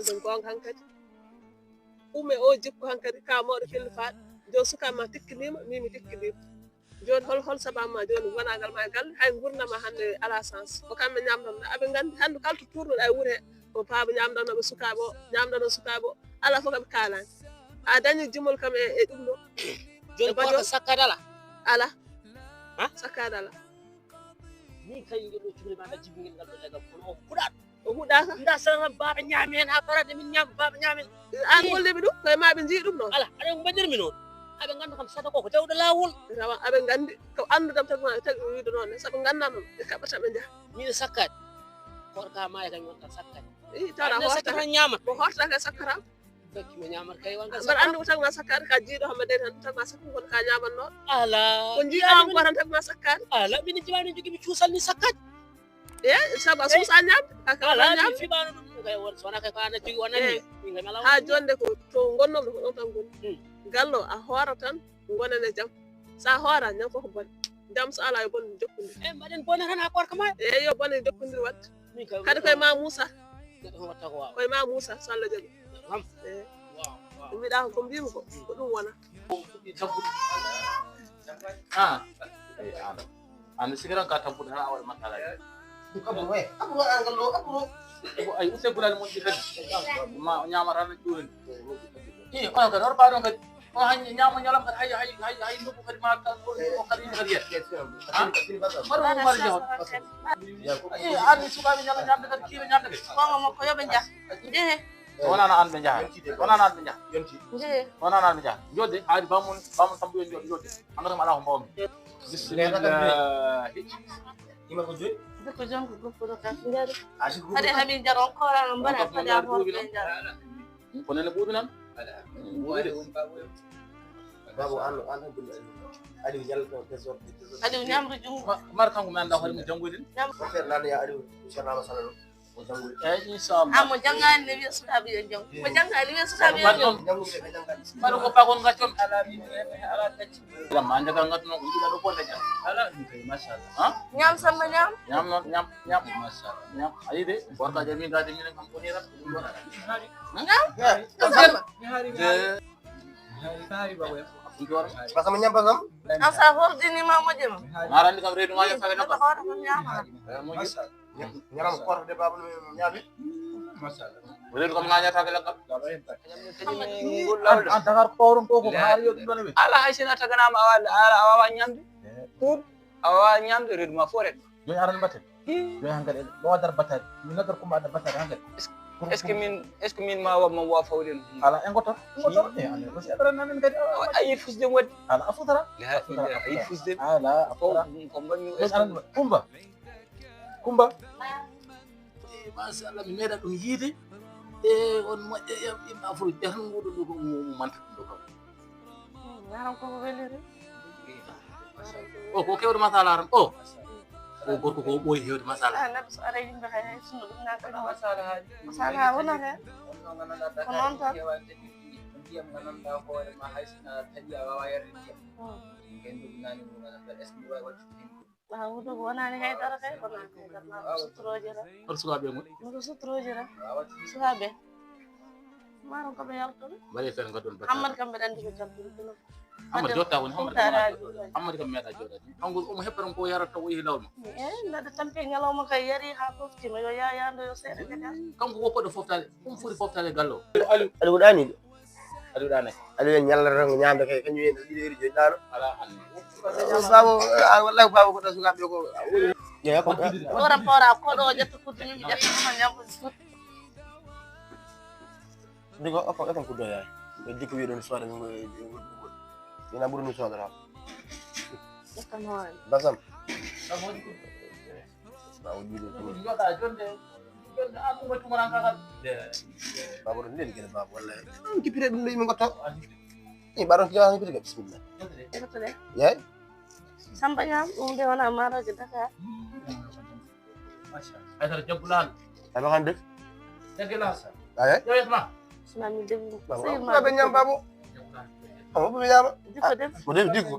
kalden gonga hankadi umme o jikko hankadi ka mawɗo kellifaɗo joni suka ma tikkinima mimi tikkinima joni hol sababma joni wonagal ma e galle hay gurdama hande ala sens ko kamɓe ñamdanno aɓe gandi hande kala to tournoɗa e wuure he ko paaba ñamdanoɓe sukaɓe o ñamdano sukaɓe o ala fof kaɓe kalani a dañi jumol kam e ɗum ɗo joni ko sakkade ala ha sakkade ala ni kañum ngeɗo cukalel ma jibingel ngal ɗo leggal kono o huɗat o huɗaka nda sana baba ñaami hen ha parade min ñaam baba ñaami an golleɓe ɗum koye ma ɓe jii ɗum noon ala aɗa mbaɗirmi noon aɓe gandu kam sada koko dewɗo lawol rawa aɓe gandi ko andudam tagi wiide noon saaɓe ganna noon ɓe kaɓata ɓe jaaha min sakkade korka ma e kañum wonta sakkade tawa sakkata ñaama ko hortaka e sakkatam bekkimo ñamata kay wonga mbaɗa andi ko tagma sakkade ka jiiɗo hama de tan tagma sakku gon ka ñamannoɗo ala ko jiiɗam ko tan tagma sakkade ala min jiwani jogiimi cuusal ni sakkade e sabu a suusa ñamde ala mi fiɓano ɗum kay won sowona kay ko an a jogui wonanni min kay mala ha jonde ko to gonnomɗo ko ɗon tan gonni gallo a hoora tan gonen e jaam sa hoora ñam fof ko bone jaam so ala yo bonde jokkodiri e mbaɗen bone tan ha korka ma e yo bone jokkodiri wadde min kay kadi koye ma Moussa neɗɗo ko watta ko wawa koye ma Moussa so Allah jaaɓi ham ko mbiɗa ko mbimi ko ɗum wona ande sigaran ka tampude tan a waɗa makkala aburo an gallo aburo ay use gulal mon kadi ma ñamata tan ƴuren i on kadi hoto ɓaɗon kadi on hay ñama ñalam kadi hay nokku kadi ma o kadi yimɓe kadi yet maɗo mari jehon i anni sukaɓe ñama ñamde kadi kiiɓe ñamde kadi gonga makko yoɓe jaha jehe wonano an ɓe jaha wonano an ɓe jaha jehe wonano an ɓe jaha jodde haadi bamum tambuyo jodde andata kam ala ko mbawmi bisimillahi ima ko joyi deko jonko goppuɗo ka jaari haɗe hamin jaron korano mbaɗa kadi a horɓe jara ko nene ɓuuɓi nan ɓuuɓi de babo an bulli ali jalto tesor aliou ñamru jungo mara kanko mi anda hoore mum janggoyden ko fer nan ya ali inchallah masala o jangul eyyi inchallah amo jangani ne wiya sukaɓe yo jang mo jangani wiya sukaɓe yo jang jangul be jangani mbaɗo ko pakon gaccon ala min ala gacci ma jagal gattu noon ko jiɗa ɗo bonde jam ala ɗum kay machallah ha ñam samba ñam ñam noon ñam machallah ñam ayi de gorka jami gade minen kam boni rat ɗum ɗon basam nyam basam asa hordinima moƴƴema marandi kam reedu ma yettake neɗɗo hoore mum ñamata nyaram korto de babul nyami reedu kam gañatake laggam an tagar kowron ko haali yo ɗum ɗon wi ala hay sina taganama a wawa ñamde pour a wawa ñamde reedu ma fo reɗ joni aran batten joni hankadi ɗo wadar battade min noddata kumba adda battade hankadi est ce que min ma wa fawde no ala en gotor e ande ko seɗara nanen kadi a yii fusde wadde ala a futara a yii fusde ala a futara ko mbanmi joni aran kumba machallah mi meeɗa ɗum yiide e on moƴƴa yimɓe afruji ɓe tan nguɗo ɗo ko manta ɗum ɗo kam yaran koko weliri o ko kewɗo masala aran o gorko ko ɓooyi hewde masala neɗɗo so ara yimɓe hay hay sunno ɗum nakani masala ha wona hen ko noon tan ndiyam gandanɗa hoore ma hay sina taƴi a wawa yarde ndiyam genduɗinani ɗum gandanɗa est ce que mbiɗa wawi wattude ha wudo ko wonani haydara kay wonani haydara ma sutrojira hoto sukaɓe mum miko sutrojira sukaɓe maron koɓe yartoɓe mbaɗe feere gaddon hammad kam mbeɗa andi ko jaltude hammadi jotta woni hammadi kam meeɗa joɗade kanko omo heɓɓatan ko yarata o yeehi lawol ma neɗɗo tampi ñalawma kay yari ha foftima yo yayando yo seeɗa kadi kanko ko poɗɗo foftade ɗum foti foftade galle o ali wudani do aɗa wiɗa nayi ali en nyallata ko nyamde kay kanyu en ɗiɗo eri joyi dano ala anne babo wallahi babo ko tasu gabe ko ya ko ora pora koɗo ƴetta kuddu yimɓe ƴettama ñamde fut digo apa ko do yaay e dikko wi don soore ngo ina ɓuri mi soodata ƴettan hoore basam joɗa jonde an ɗum waɗi tumanan kakal babo ɗon ndeni kene babo wallahi kipire ɗum leymi gotto i ɓaɗon jawa kipire ga bisimilla ƴettude yaay samba ñam ɗum nde wona maroje Dakar aysata jaggulal ama kan def jaggela aye ƴewetma sinami debbo babo ɓe ñam babo amo ɓe ñama dikko def mo def dikko